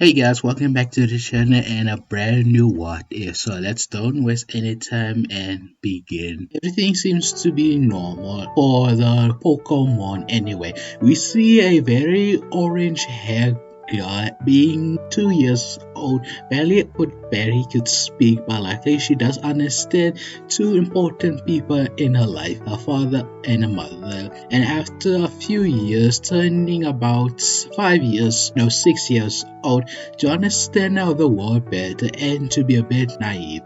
Hey guys, welcome back to the channel and a brand new What If. So let's don't waste any time and begin. Everything seems to be normal for the Pokemon anyway. We see a very orange haired girl being 2 years old, barely could speak, but luckily she does understand two important people in her life, her father and her mother. And after a few years, turning about 5 years, no 6 years old, to understand now the world better and to be a bit naive.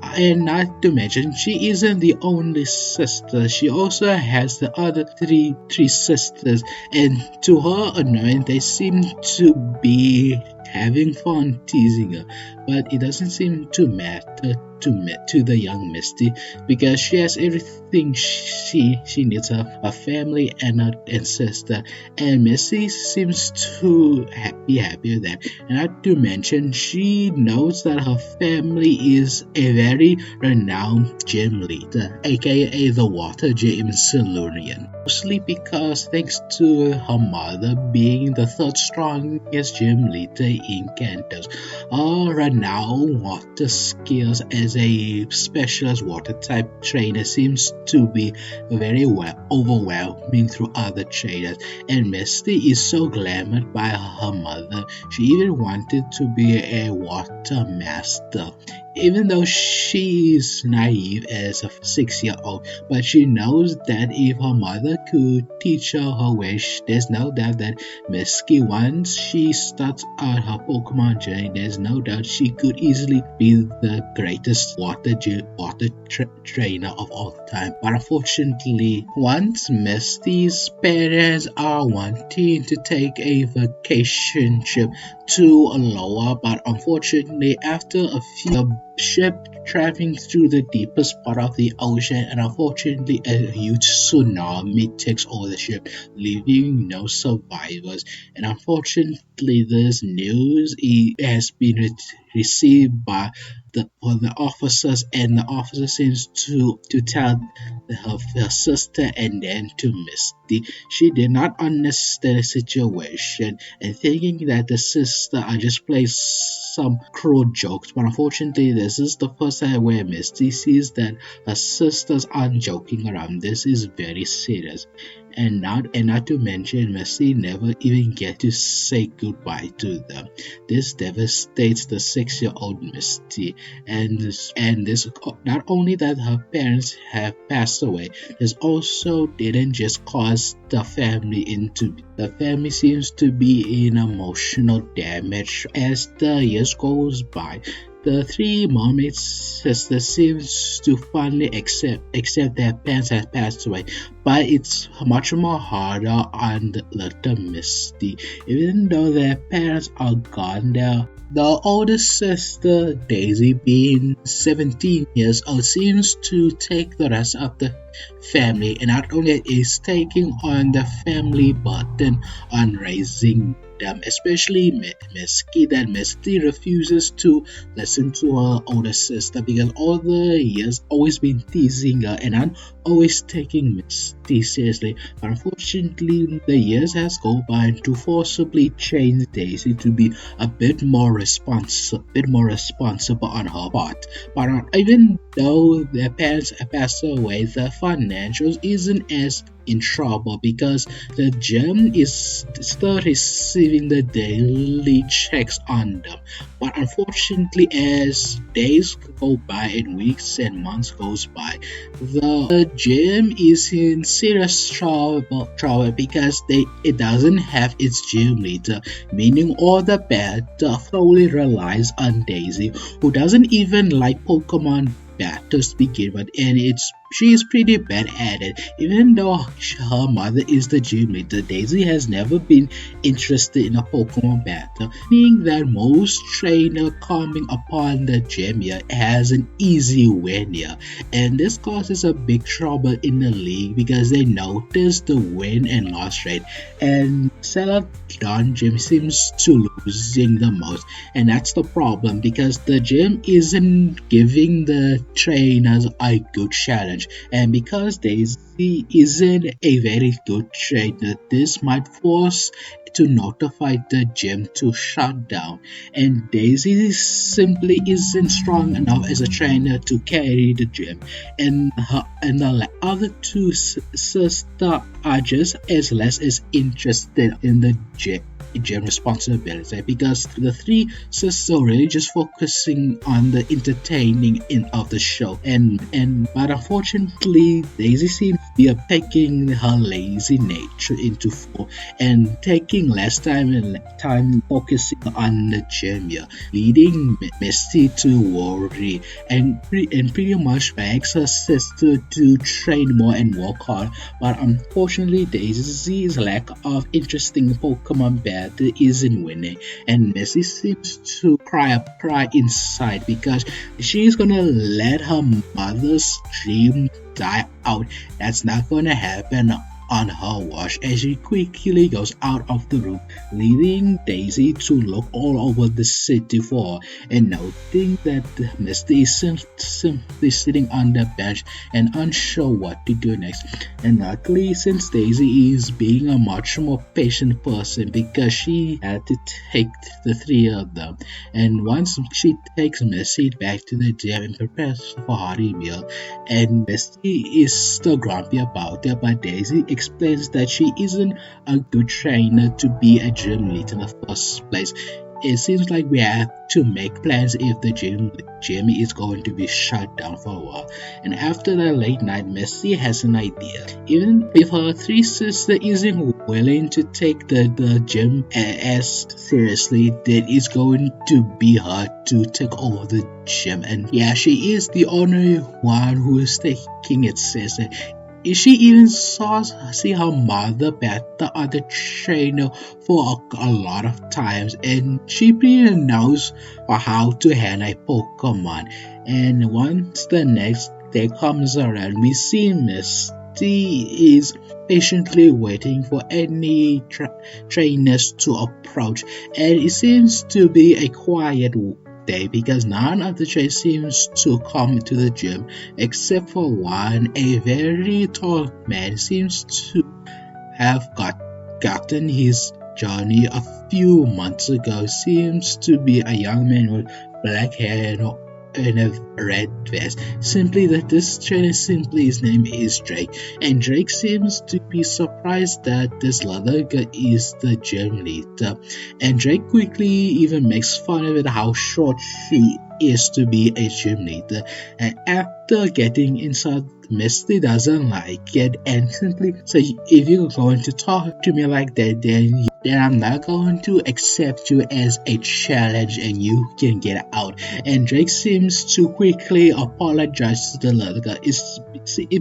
And not to mention, she isn't the only sister. She also has the other three sisters, and to her annoyance, they seem to be having fun teasing her. But it doesn't seem to matter to the young Misty because she has everything she needs, a family and a sister, and Misty seems to be happy with that. And not to mention, she knows that her family is a very renowned gym leader, aka the Water Gym Cerulean. Mostly because thanks to her mother being the third strongest gym leader in Kantos, her renowned water skills as a specialist water type trainer seems to be very well overwhelming through other trainers, and Misty is so glamored by her mother, she even wanted to be a water master. Even though she is naive as a 6-year-old, but she knows that if her mother could teach her her wish, there's no doubt that Misty, once she starts out her Pokemon journey, there's no doubt she could easily be the greatest trainer of all time. But unfortunately, once Misty's parents are wanting to take a vacation trip to Aloha, but unfortunately, after a few ship traveling through the deepest part of the ocean, and unfortunately a huge tsunami takes over the ship, leaving no survivors. And unfortunately this news has been received by the officers, and the officer seems to tell her sister and then to Misty. She did not understand the situation and thinking that the sister are just playing some cruel jokes, but unfortunately this is the first time where Misty sees that her sisters aren't joking around. This is very serious. And not to mention, Misty never even get to say goodbye to them. This devastates the 6-year-old Misty, and this not only that her parents have passed away, this also didn't just cause the family seems to be in emotional damage as the years goes by. The three mermaid sisters seems to finally accept their parents have passed away, but it's much more harder on the little Misty. Even though their parents are gone, the oldest sister, Daisy, being 17 years old, seems to take the rest of the family, and not only is taking on the family burden on raising them, especially Misty, that Misty refuses to listen to her older sister because all the years always been teasing her and I'm always taking Misty seriously. But unfortunately, the years has gone by to forcibly change Daisy to be a bit more responsible on her part. But even though their parents have passed away, the financials isn't as in trouble because the gym is still receiving the daily checks on them. But unfortunately, as days go by and weeks and months goes by, the gym is in serious trouble because it doesn't have its gym leader, meaning all the battle fully relies on Daisy, who doesn't even like Pokemon battles to begin with, and she is pretty bad at it. Even though her mother is the gym leader, Daisy has never been interested in a Pokemon battle, meaning that most trainer coming upon the gym here has an easy win here, and this causes a big trouble in the league because they notice the win and loss rate, and Cerulean Gym seems to losing the most, and that's the problem because the gym isn't giving the trainers a good challenge. bench. And because Daisy isn't a very good trainer, this might force to notify the gym to shut down. And Daisy simply isn't strong enough as a trainer to carry the gym. And the other two sisters are just as less as interested in the gym responsibility because the three sisters are really just focusing on the entertaining of the show, but unfortunately Daisy seems to be taking her lazy nature into full and taking less time focusing on the gym here, leading Misty to worry and pretty much begs her sister to train more and work hard. But unfortunately Daisy's lack of interesting Pokemon battle isn't winning, and Misty seems to cry inside because she's gonna let her mother's dream die out. That's not gonna happen on her watch as she quickly goes out of the room, leaving Daisy to look all over the city for her, and noting that Misty is simply sitting on the bench and unsure what to do next. And luckily, since Daisy is being a much more patient person because she had to take the three of them, and once she takes Misty back to the gym and prepares for hearty meal, and Misty is still grumpy about it, but Daisy explains that she isn't a good trainer to be a gym leader in the first place. It seems like we have to make plans if the gym is going to be shut down for a while. And after the late night, Misty has an idea. Even if her three sister isn't willing to take the gym as seriously, then it's going to be her to take over the gym. And yeah, she is the only one who is taking it seriously. She even see her mother bat the other trainer for a lot of times, and she pretty knows how to handle a Pokemon. And once the next day comes around, we see Misty is patiently waiting for any trainers to approach, and it seems to be a quiet day because none of the trainers seems to come to the gym except for one. A very tall man seems to have gotten his journey a few months ago. Seems to be a young man with black hair and a red vest. Simply that this trainer his name is Drake, and Drake seems to be surprised that this other guy is the gym leader, and Drake quickly even makes fun of it how short she is to be a gym leader. And after getting inside, Misty doesn't like it and simply says, if you're going to talk to me like that, then I'm not going to accept you as a challenge and you can get out. And Drake seems to quickly apologize to the little girl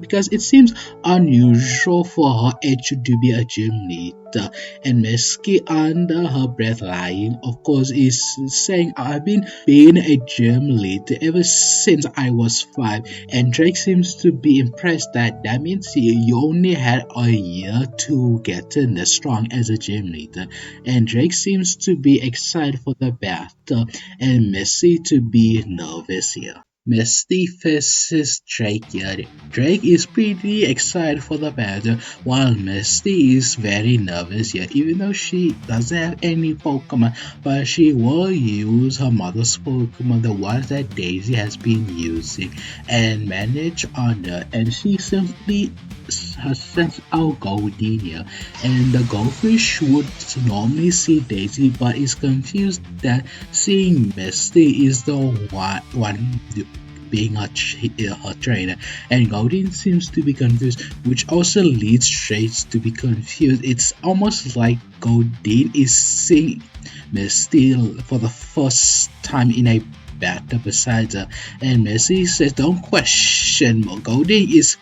because it seems unusual for her age to be a gym leader. And Misty, under her breath lying, of course, is saying, I've been being a gym leader ever since I was 5. And Drake seems to be impressed that means you only had a year to get this strong as a gym leader. And Drake seems to be excited for the battle and Misty to be nervous here. Misty faces Drake here. Drake is pretty excited for the battle while Misty is very nervous here, even though she doesn't have any Pokemon, but she will use her mother's Pokemon, the ones that Daisy has been using, and manage on her, and she simply sends out Goldie here, and the goldfish would normally see Daisy but is confused that seeing Misty is the one being her trainer, and Goldie seems to be confused, which also leads Drake to be confused. It's almost like Goldie is seeing Misty for the first time in a battle besides her, and Misty says don't question more. Goldie is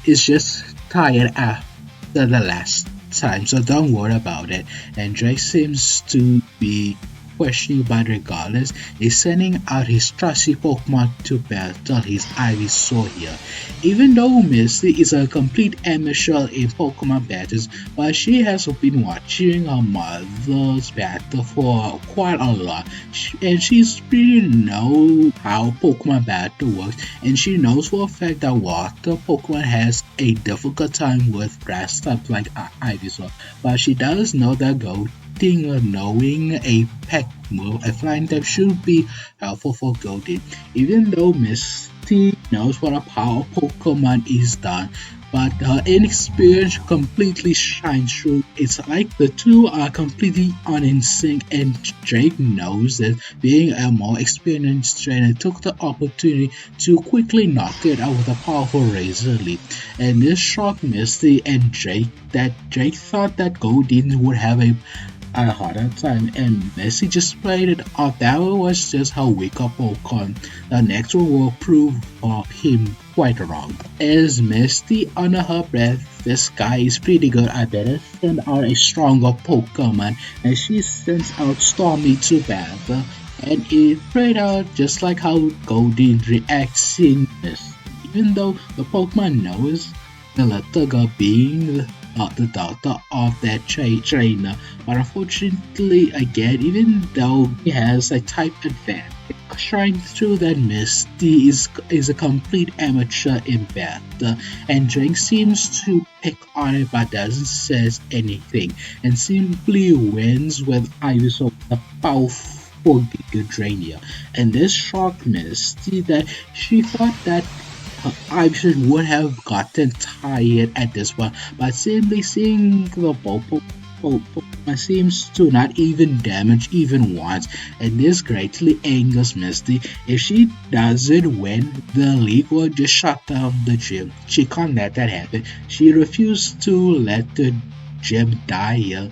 just tired after the last time, so don't worry about it. And Drake seems to be questioning, but regardless, is sending out his trusty Pokemon to battle his Ivysaur here. Even though Misty is a complete amateur in Pokemon battles, but she has been watching her mother's battle for quite a lot, and she's really know how Pokemon battle works, and she knows for a fact that water Pokemon has a difficult time with grass types like Ivysaur, but she does know that Golding knowing a peck move, a flying type should be helpful for Golding, even though Misty knows what a power Pokemon is done, but her inexperience completely shines through. It's like the two are completely in sync, and Drake knows that being a more experienced trainer took the opportunity to quickly knock it out with a powerful Razor Leaf. And this shocked Misty and Drake that Drake thought that Goldeen would have a harder time, and Misty just played it off. That was just how weak up Pokemon. The next one will prove him quite wrong. As Misty under her breath, this guy is pretty good, I better send out a stronger Pokemon, and she sends out Stormy to battle, and it played out just like how Goldeen reacts in this. Even though the Pokemon knows the little girl being the daughter of that trainer, but unfortunately again, even though he has a type advantage, it shines through that Misty is a complete amateur in battle, and Drake seems to pick on it but doesn't says anything, and simply wins with Ivysaur with a powerful Giga Drain here. And this shocked Misty that she thought that Ivysaur would have gotten tired at this point, but simply seeing the Pokemon seems to not even damage even once, and this greatly angers Misty. If she doesn't win, the league will just shut down the gym. She can't let that happen. She refused to let the gym die here,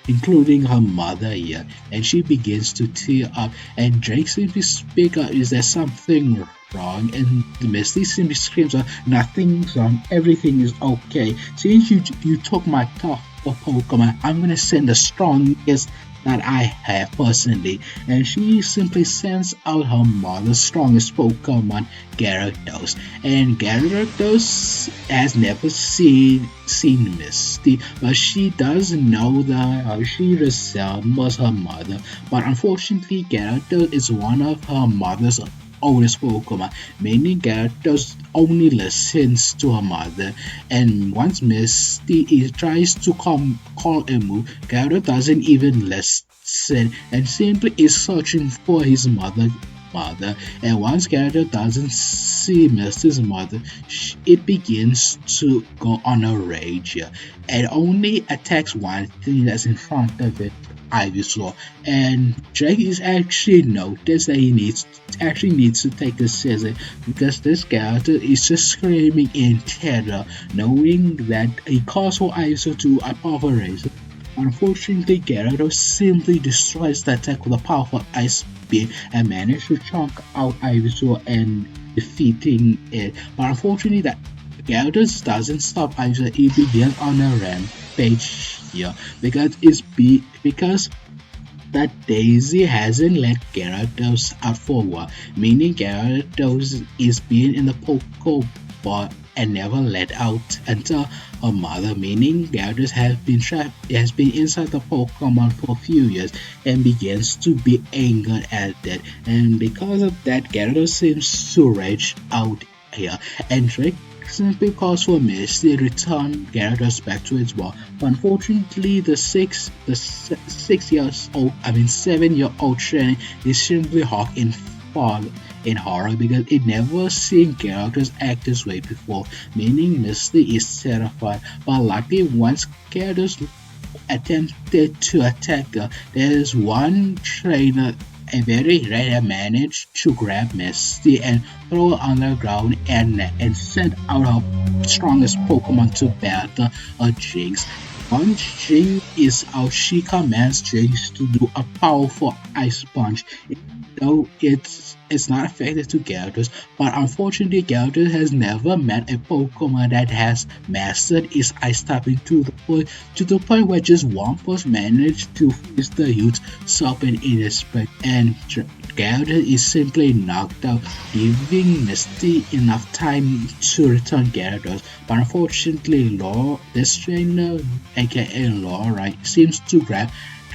including her mother here, and she begins to tear up, and Drake simply speaks up, is there something wrong? And Misty simply screams out, nothing's wrong, everything is okay. Since you took my top of Pokemon, I'm gonna send the strongest that I have personally, and she simply sends out her mother's strongest Pokemon, Gyarados, and Gyarados has never seen Misty, but she does know that she resembles her mother, but unfortunately Gyarados is one of her mother's oldest Pokemon, meaning Gyarados only listens to her mother, and once Misty tries to call a move, Gyarados doesn't even listen and simply is searching for his mother. And once Gyarados doesn't see Misty's mother, it begins to go on a rage here, and only attacks one thing that's in front of it, Ivysaur, and Drake is actually noticed that he needs to take a scissor because this character is just screaming in terror, knowing that he calls for Ivysaur to a powerful razor. Unfortunately, Gyarados simply destroys the attack with a powerful ice beam and manages to chunk out Ivysaur and defeating it. But unfortunately, that Gyarados doesn't stop Ivysaur. He begins on a rampage here because that Daisy hasn't let Gyarados out for a while, meaning Gyarados is being in the Pokeball and never let out until her mother, meaning Gyarados has been inside the Pokemon for a few years and begins to be angered at that, and because of that Gyarados seems to rage out here, and Drake simply calls for Misty to return Gyarados back to its ball. But unfortunately, the 7-year-old trainer is simply hawk in fall in horror because it never seen Gyarados act this way before, meaning Misty is terrified. But luckily, once Gyarados attempted to attack her, there is one trainer, a very rare, managed to grab Misty and throw her on the ground and send out her strongest Pokemon to battle, a Jinx. Once Jinx is out, she commands Jinx to do a powerful Ice Punch. Though it's it's not affected to Gyarados, but unfortunately Gyarados has never met a Pokemon that has mastered its ice typing to the point where just one person managed to freeze the huge serpent in its back, and Gyarados is simply knocked out, giving Misty enough time to return Gyarados. But unfortunately, this trainer, aka Lorelei, seems to grab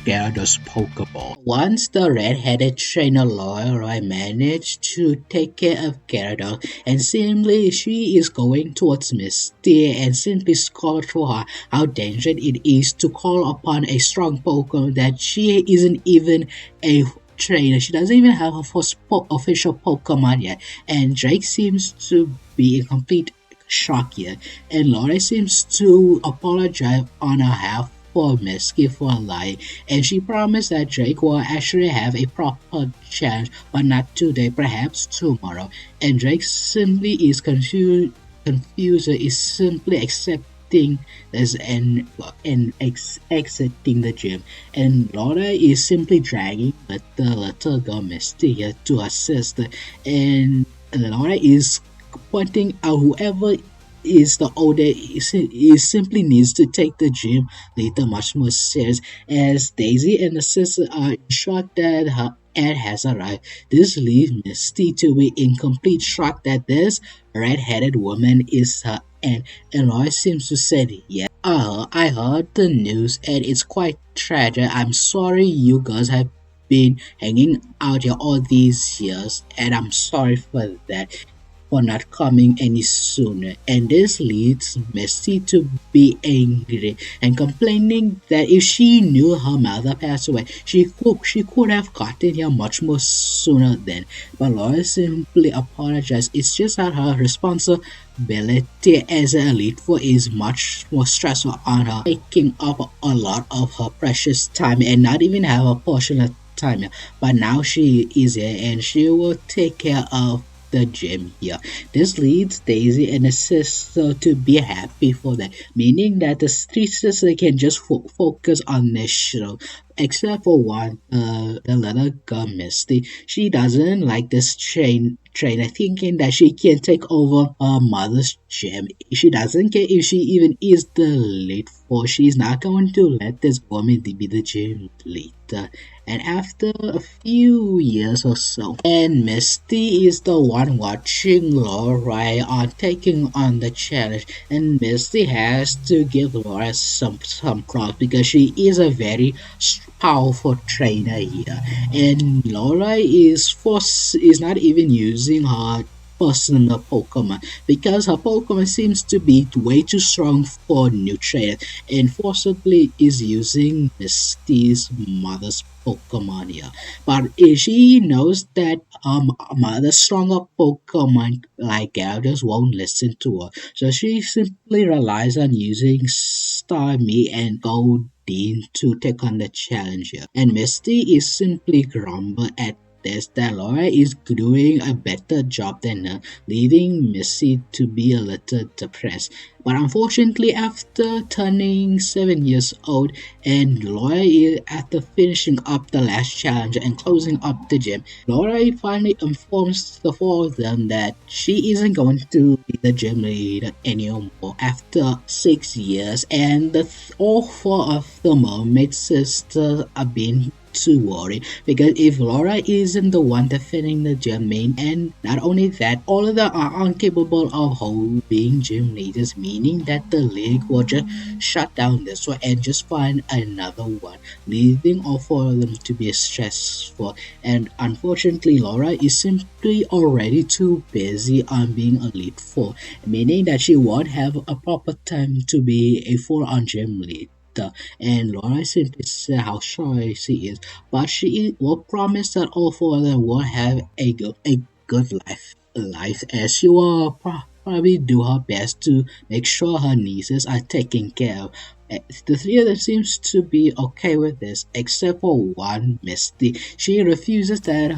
Gyarados Pokeball. Once the red-headed trainer Lorelei managed to take care of Gyarados, and simply she is going towards Misty and simply scored to her how dangerous it is to call upon a strong Pokemon that she isn't even a trainer. She doesn't even have her first official Pokemon yet, and Drake seems to be in complete shock here, and Lorelei seems to apologize on her behalf for Misty for lying, and she promised that Drake will actually have a proper chance, but not today, perhaps tomorrow. And Drake simply is confused, is simply accepting this and exiting the gym. And Laura is simply dragging the little girl Misty here to her sister, and Laura is pointing out whoever is the older is simply needs to take the gym later much more serious, as Daisy and the sister are shocked that her aunt has arrived. This leaves Misty to be in complete shock that this red-headed woman is her aunt, and Lois seems to say, yeah, I heard the news and it's quite tragic. I'm sorry you guys have been hanging out here all these years, and I'm sorry for that, for not coming any sooner. And this leads Misty to be angry and complaining that if she knew her mother passed away, she could have gotten here much more sooner then. But Laura simply apologized. It's just that her responsibility as an elite four is much more stressful on her, taking up a lot of her precious time and not even have a portion of time. But now she is here and she will take care of the gym here. This leads Daisy and her sister to be happy for that, meaning that the three sisters can just focus on their show. Except for one, the little girl Misty. She doesn't like this trainer, thinking that she can take over her mother's gym. She doesn't care if she even is the lead for. She's not going to let this woman be the gym leader. And after a few years or so, and Misty is the one watching Lorelei on taking on the challenge, and Misty has to give Laura some props because she is a very powerful trainer here, and Lorelei is not even using her personal Pokemon because her Pokemon seems to be way too strong for new trainers, and forcibly is using Misty's mother's Pokemon here. But if she knows that mother's stronger Pokemon like Gyarados won't listen to her, so she simply relies on using Starmie and Goldeen to take on the challenge here. And Misty is simply grumble at this that Laura is doing a better job than her, leaving Misty to be a little depressed. But unfortunately, after turning 7 years old, and Laura is after finishing up the last challenge and closing up the gym, Laura finally informs the four of them that she isn't going to be the gym leader anymore after 6 years, and all four of the mermaid sisters are being too worried because if Laura isn't the one defending the gym main, and not only that, all of them are incapable of being gym leaders, meaning that the league will just shut down this one and just find another one, leaving all four of them to be stressful. And unfortunately, Laura is simply already too busy on being a lead four, meaning that she won't have a proper time to be a full-on gym lead. And Laura simply said how sorry she is, but she will promise that all four of them will have a good life, as she will probably do her best to make sure her nieces are taken care of. The three of them seems to be okay with this, except for one, Misty. She refuses that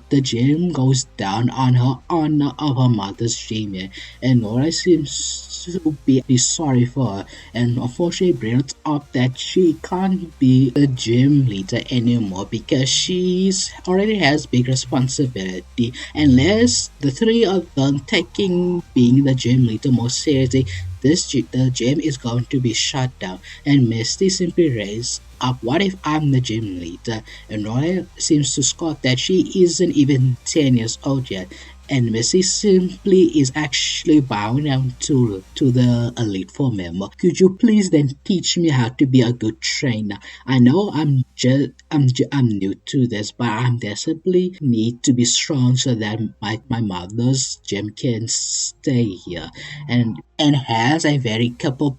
the gym goes down on her honor of her mother's gym, and Laura seems to be sorry for her, and unfortunately brings up that she can't be the gym leader anymore because she's already has big responsibility. Unless the three of them taking being the gym leader more seriously, the gym is going to be shut down. And Misty simply raised up, what if I'm the gym leader? And Roy seems to scoff that she isn't even 10 years old yet. And Misty simply is actually bowing down to the Elite Four member. Could you please then teach me how to be a good trainer? I know I'm new to this, but I'm desperately need to be strong so that my mother's gym can stay here. And has a very capable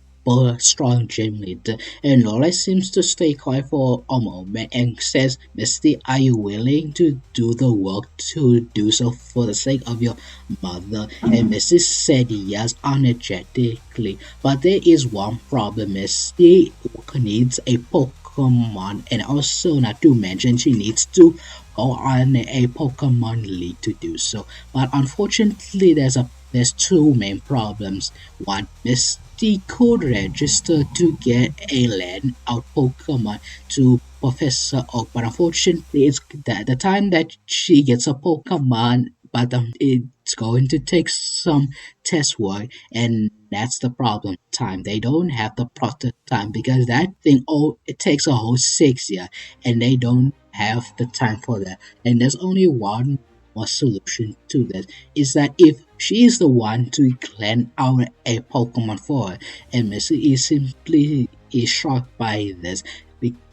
strong gym leader. And Laura seems to stay quiet for a moment and says, Misty, are you willing to do the work to do so for the sake of your mother? And Misty said yes energetically. But there is one problem. Misty needs a Pokemon, and also not to mention she needs to go on a Pokemon League to do so. But unfortunately there's two main problems. One, Misty could register to get a land out Pokemon to Professor Oak, but unfortunately it's the time that she gets a Pokemon, but it's going to take some test work, and that's the problem. Time they don't have the proper time because that thing it takes a whole 6 years, and they don't have the time for that. And there's only one more solution to this is that if she is the one to clean out a Pokemon for her, and Missy is simply is shocked by this.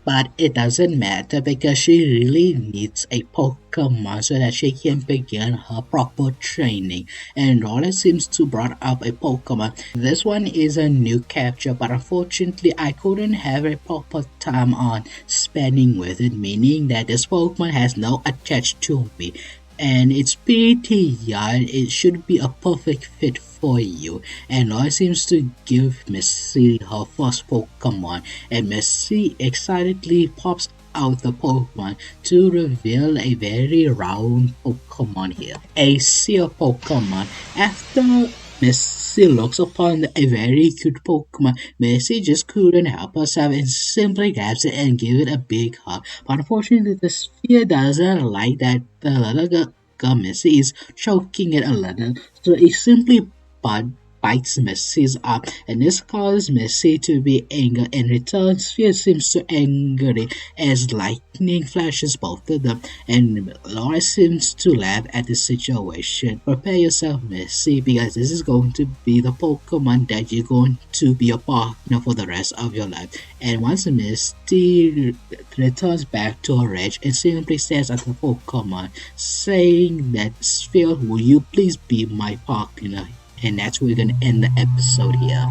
But it doesn't matter because she really needs a Pokemon so that she can begin her proper training. And Roller seems to brought up a Pokemon. This one is a new capture, but unfortunately I couldn't have a proper time on spending with it, meaning that this Pokemon has no attached to me. And it's pretty young, it should be a perfect fit for you. And Roy seems to give Misty her first Pokemon, and Misty excitedly pops out the Pokemon to reveal a very round Pokemon here. A Seal Pokemon. After Misty looks upon a very cute Pokemon, Misty just couldn't help herself and simply grabs it and gives it a big hug. But unfortunately, the sphere doesn't like that the little girl Misty is choking it a little, so it simply bites Missy's arm, and this causes Missy to be angry. In return, Sphere seems to angry as lightning flashes both of them, and Laura seems to laugh at the situation. Prepare yourself, Missy, because this is going to be the Pokemon that you're going to be a partner for the rest of your life. And once Misty returns back to her rage and simply stares at the Pokemon, saying that Sphere, will you please be my partner? And that's where we're gonna end the episode here.